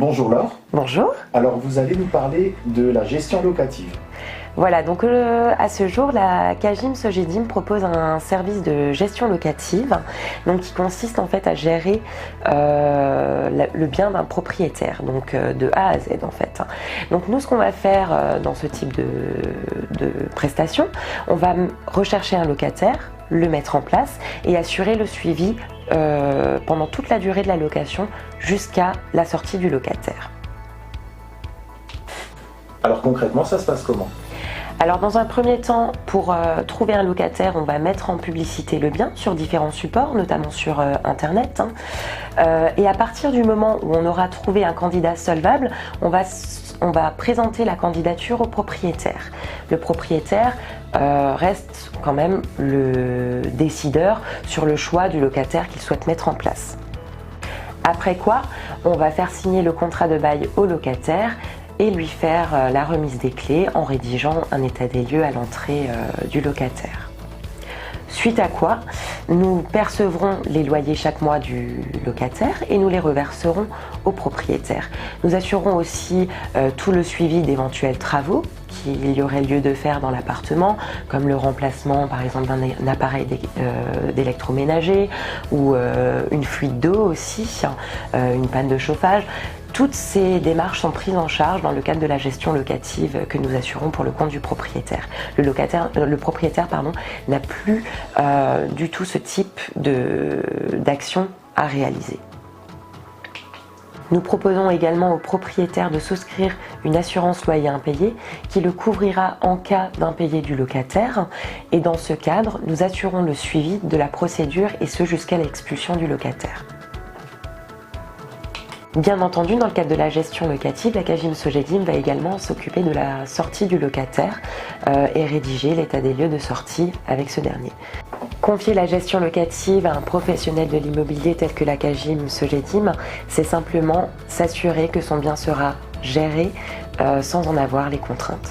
Bonjour Laure. Bonjour. Alors vous allez nous parler de la gestion locative. Voilà, donc à ce jour, la CAGIM Sogedim propose un service de gestion locative donc, qui consiste en fait à gérer le bien d'un propriétaire, donc de A à Z en fait. Donc nous, ce qu'on va faire dans ce type de prestation, on va rechercher un locataire, le mettre en place et assurer le suivi pendant toute la durée de la location jusqu'à la sortie du locataire. Alors concrètement, ça se passe comment ? Alors dans un premier temps, pour trouver un locataire, on va mettre en publicité le bien sur différents supports, notamment sur Internet. Et à partir du moment où on aura trouvé un candidat solvable, on va présenter la candidature au propriétaire. Le propriétaire reste quand même le décideur sur le choix du locataire qu'il souhaite mettre en place. Après quoi, on va faire signer le contrat de bail au locataire et lui faire la remise des clés en rédigeant un état des lieux à l'entrée du locataire. Suite à quoi, nous percevrons les loyers chaque mois du locataire et nous les reverserons au propriétaire. Nous assurerons aussi tout le suivi d'éventuels travaux qu'il y aurait lieu de faire dans l'appartement, comme le remplacement par exemple d'un appareil d'électroménager ou une fuite d'eau aussi, une panne de chauffage. Toutes ces démarches sont prises en charge dans le cadre de la gestion locative que nous assurons pour le compte du propriétaire. Le propriétaire n'a plus du tout ce type d'action à réaliser. Nous proposons également au propriétaire de souscrire une assurance loyer impayé qui le couvrira en cas d'impayé du locataire et dans ce cadre, nous assurons le suivi de la procédure et ce jusqu'à l'expulsion du locataire. Bien entendu, dans le cadre de la gestion locative, la CAGIM Sogedim va également s'occuper de la sortie du locataire et rédiger l'état des lieux de sortie avec ce dernier. Confier la gestion locative à un professionnel de l'immobilier tel que la CAGIM Sogedim, c'est simplement s'assurer que son bien sera géré sans en avoir les contraintes.